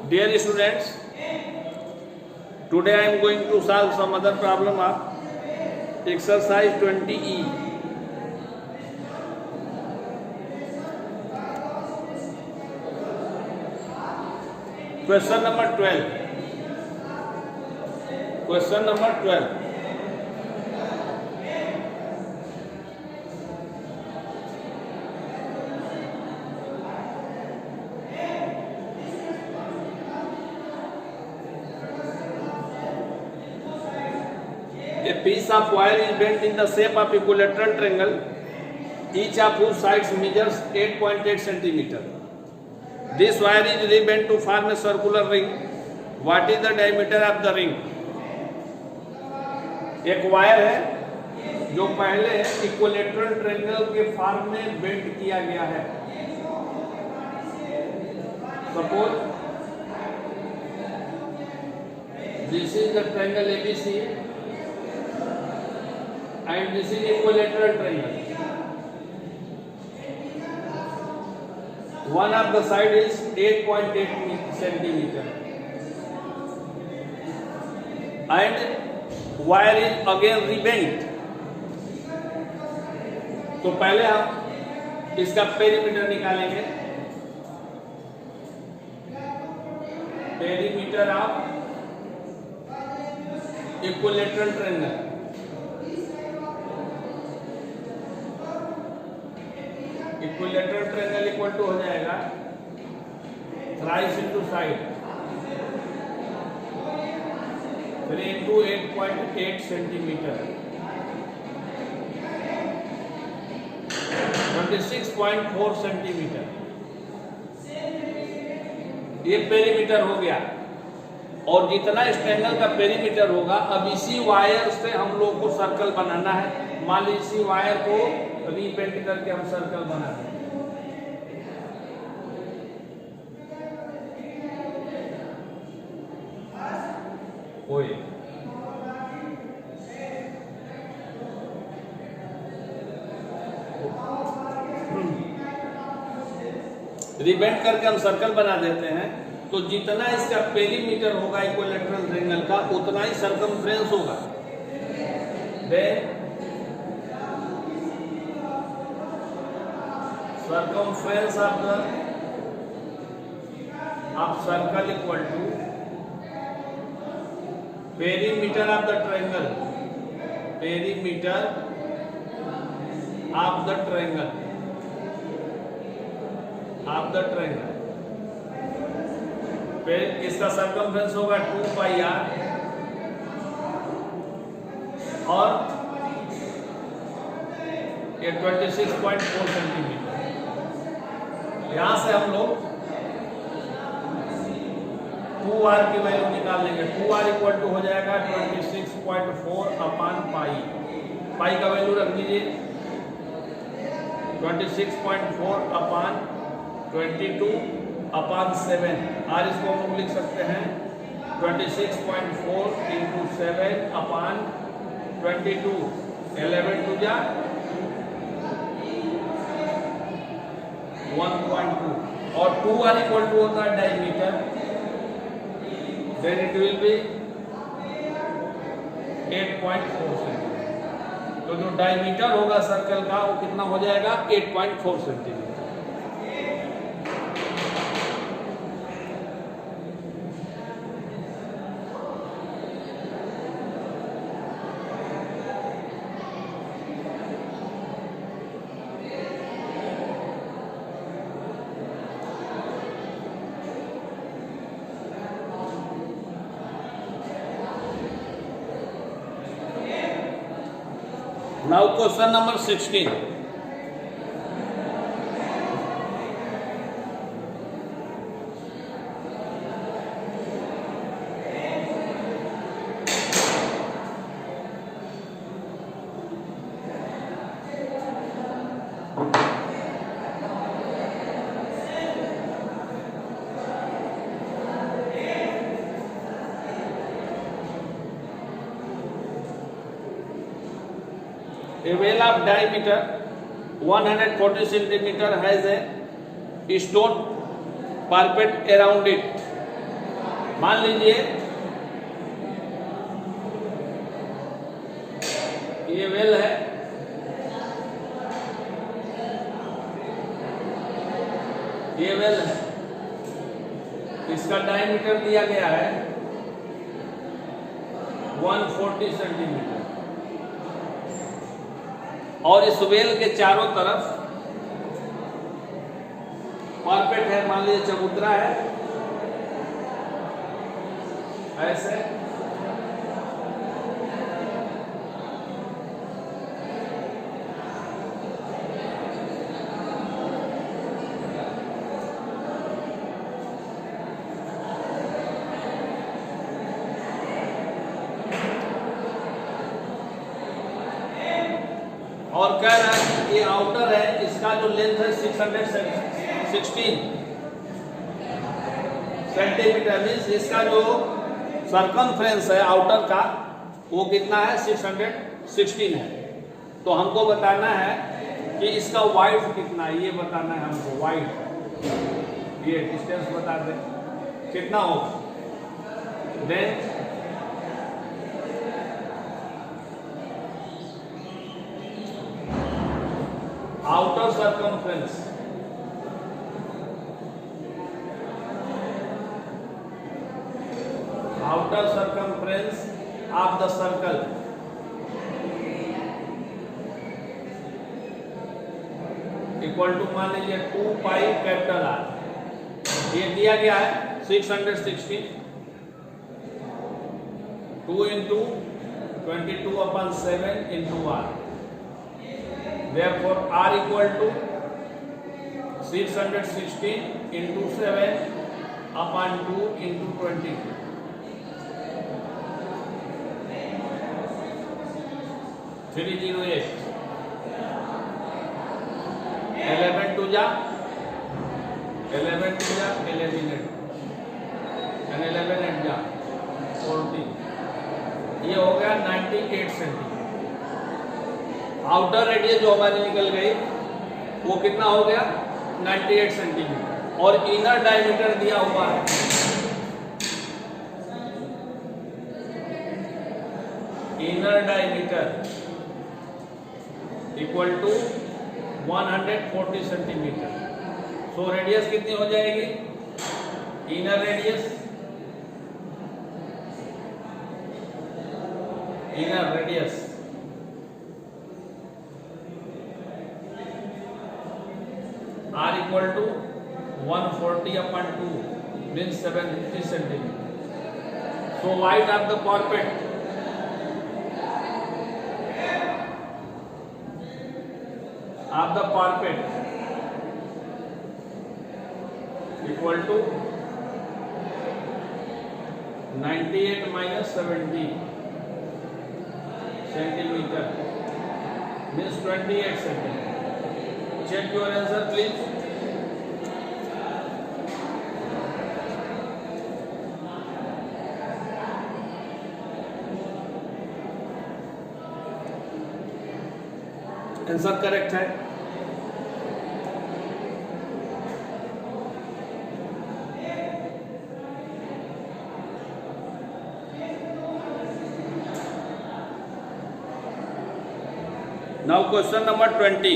Dear students, today I am going to solve some other problem of exercise 20E. Question number 12. Question number 12. A piece of wire is bent in the shape of equilateral triangle, each of whose sides measures 8.8 centimeter. This wire is rebent to form a circular ring. What is the diameter of the ring? एक wire है जो पहले equilateral triangle के form में bend किया गया है. Suppose this is the triangle ABC and this is equilateral triangle. One of the side is 8.8 centimeter and wire is again rebent. तो पहले हम इसका पेरीमीटर निकालेंगे. Perimeter of equilateral triangle. Equilateral triangle equal to हो जाएगा thrice into side 3 into 8.8 centimetre 26.4 centimetre. ये perimeter हो गया. और जितना इस ट्रायंगल का पेरीमीटर होगा, अब इसी वायर से हम लोग को सर्कल बनाना है. मान लीजिए इसी वायर को रीपेंट करके हम सर्कल बना दें. ओए रिबेंड करके हम सर्कल बना देते हैं. तो जितना इसका पेरीमीटर होगा इक्विलेटरल ट्रायंगल का, उतना ही सर्कमफ्रेंस होगा. Then circumference of circle equal to perimeter of the triangle. Perimeter of the triangle. Of the triangle. इसका सर्कमफ्रेंस होगा 2 पाई r और ये 26.4 सेंटीमीटर. यहां से हम लोग 2r की वैल्यू निकाल लेंगे. 2r इक्वल टू हो जाएगा 26.4 अपान पाई. पाई का वैल्यू रख लीजिए 26.4 अपान 22 अपान 7. r इसको हम लोग लिख सकते हैं 26.4 इंटू 7 अपान 22. 11 टू जा 1.2 और 2r इक्वल टू होता है diameter. Then it will be 8.4 centimetre. तो जो डायमीटर होगा सर्कल का वो कितना हो जाएगा 8.4 centimetre. Now question number 16. A well of diameter 140 centimeter has a stone parapet around it. मान लीजिए ये वेल है, ये वेल है, इसका डायमीटर दिया गया है 140 सेंटीमीटर और इस वेल के चारों तरफ पार्पेट है, मान लीजिए चबूतरा है ऐसे, और कह रहा है कि ये आउटर है, इसका जो लेंथ है 616 सेंटीमीटर, मीन्स इसका जो सरकमफ्रेंस है आउटर का वो कितना है 616 है। तो हमको बताना है कि इसका वाइड कितना है, ये बताना है हमको वाइड, ये डिस्टेंस बता दें कितना होगा। Then outer circumference, outer circumference of the circle equal to मान लीजिए 2 पाई कैपिटल R, ये दिया गया है 616, 2 into 22/7 into R, therefore R equal to 616 into 7/2 into 22, 308, 11 to जा 11 and 11 8 जा 14, ये हो गया 98 सेंटीमीटर। आउटर रेडियस जो हमारी निकल गई वो कितना हो गया 98 सेंटीमीटर और इनर डायमीटर दिया हुआ है inner diameter equal to 140 centimetre. So radius कितनी हो जाएगी, inner radius R equal to 140/2 means 750 centimeter. So wide of the parapet equal to 98 minus 70 centimeter means 28 centimeter. Check your answer please. Answer correct है। Now question number 20.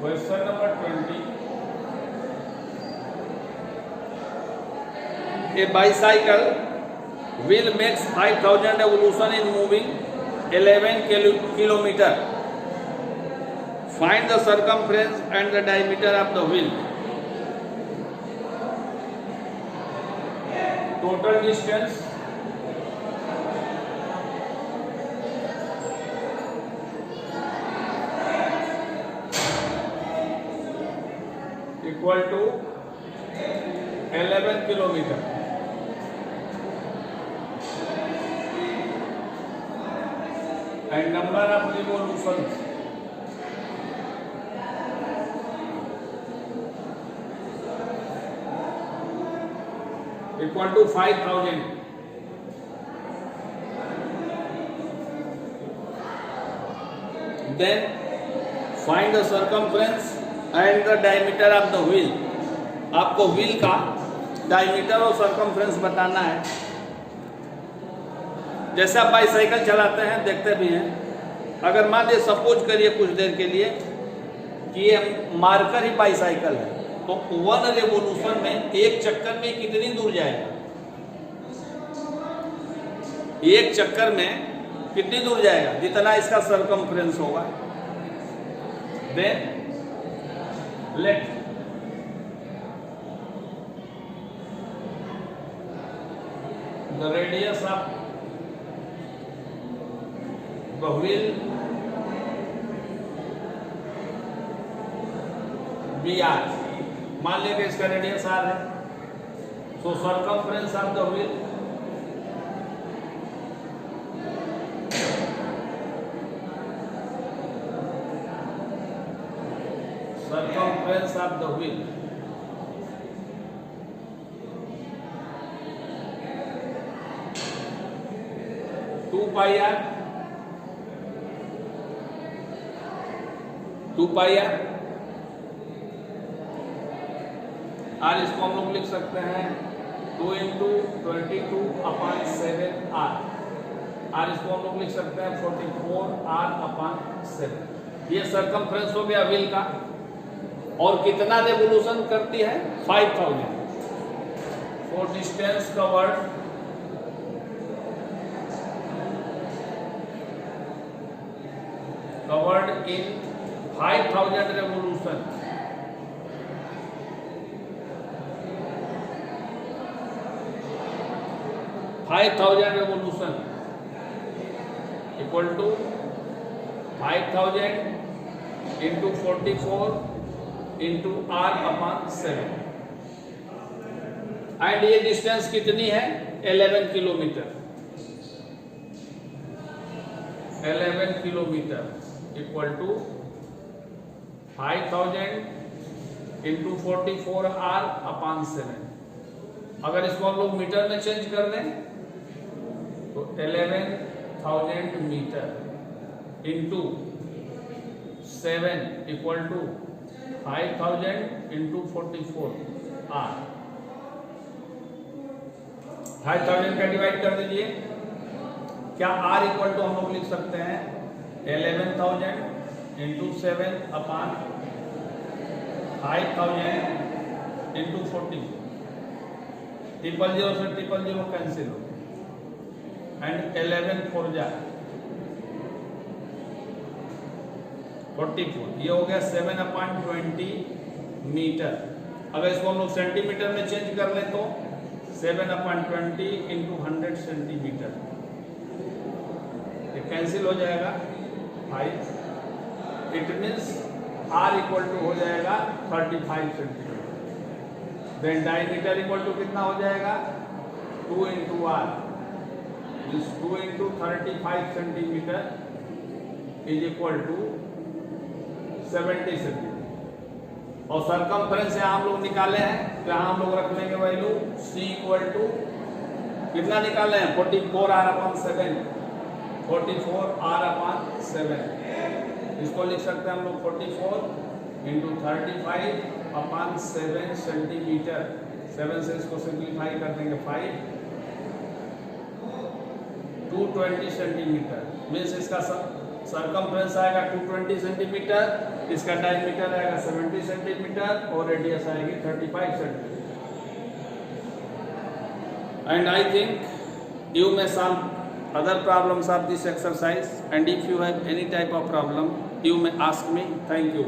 Question number 20. A bicycle wheel makes 5000 revolution in moving 11 kilometer. Find the circumference and the diameter of the wheel. Total distance equal to 11 kilometer. and number of revolutions equal to 5000. Then find the circumference and the diameter of the wheel. आपको wheel का diameter और circumference बताना है। जैसे आप bicycle चलाते हैं, देखते भी हैं, अगर मान लीजिए सपोज करिए कुछ देर के लिए कि ये मार्कर ही बाईसाइकिल है, तो 1 रेवोल्यूशन में, एक चक्कर में कितनी दूर जाएगा? एक चक्कर में कितनी दूर जाएगा? जितना इसका सर्कमफ्रेंस होगा। Then let the radius of the wheel BR, मान लिया कि इसका रेडियस R है, so circumference of the wheel pi r, 2 pi r, r इसको हम लोग लिख सकते हैं 2 into 22/7 r, r इसको हम लोग लिख सकते हैं 44r/7। ये सर्कमफ्रेंस हो गया व्हील का। और कितना रेवोल्यूशन करती है? 5000। For distance covered in 5000 revolution, equal to 5000 into 44 into r/7। And ये डिस्टेंस कितनी है? 11 kilometre. 11 kilometre equal to 5000 into 44r/7। अगर इसको हम लोग मीटर में चेंज कर दें तो 11000 metre into 7 equal to 5000 into 44r। 5000 का डिवाइड कर दीजिए। क्या r इक्वल टू हम लोग लिख सकते हैं 11,000 इंटू 7/5000 इंटू 40। 000 से 000 कैंसिल हो एंड 11 4 जा 44। ये हो गया 7/20 मीटर। अगर इसको हम लोग सेंटीमीटर में चेंज कर लें तो 7/20 इंटू 100 सेंटीमीटर, ये कैंसिल हो जाएगा 5। It means r equal to हो जाएगा 35 centimetre. Then diameter equal to कितना हो जाएगा? 2 into r, 2 into 35 centimetre is equal to 70 centimetre. और सरकमफ्रेंस यहाँ हम लोग निकाले हैं, तो यहाँ हम लोग रख लेंगे वैल्यू c इक्वल टू कितना निकाले हैं? 44r/7। 44r/7 इसको लिख सकते हैं हम लोग 44 इंटू 35/7 सेंटीमीटर। 7 से इसको सिंप्लीफाई कर देंगे 5, 220 सेंटीमीटर। मीन्स इसका सर्कमफ्रेंस आएगा 220 सेंटीमीटर, इसका डायमीटर आएगा 70 सेंटीमीटर और रेडियस आएगी 35 centimetre. And I think you may solve other problems of this exercise, and if you have any type of problem you may ask me. Thank you.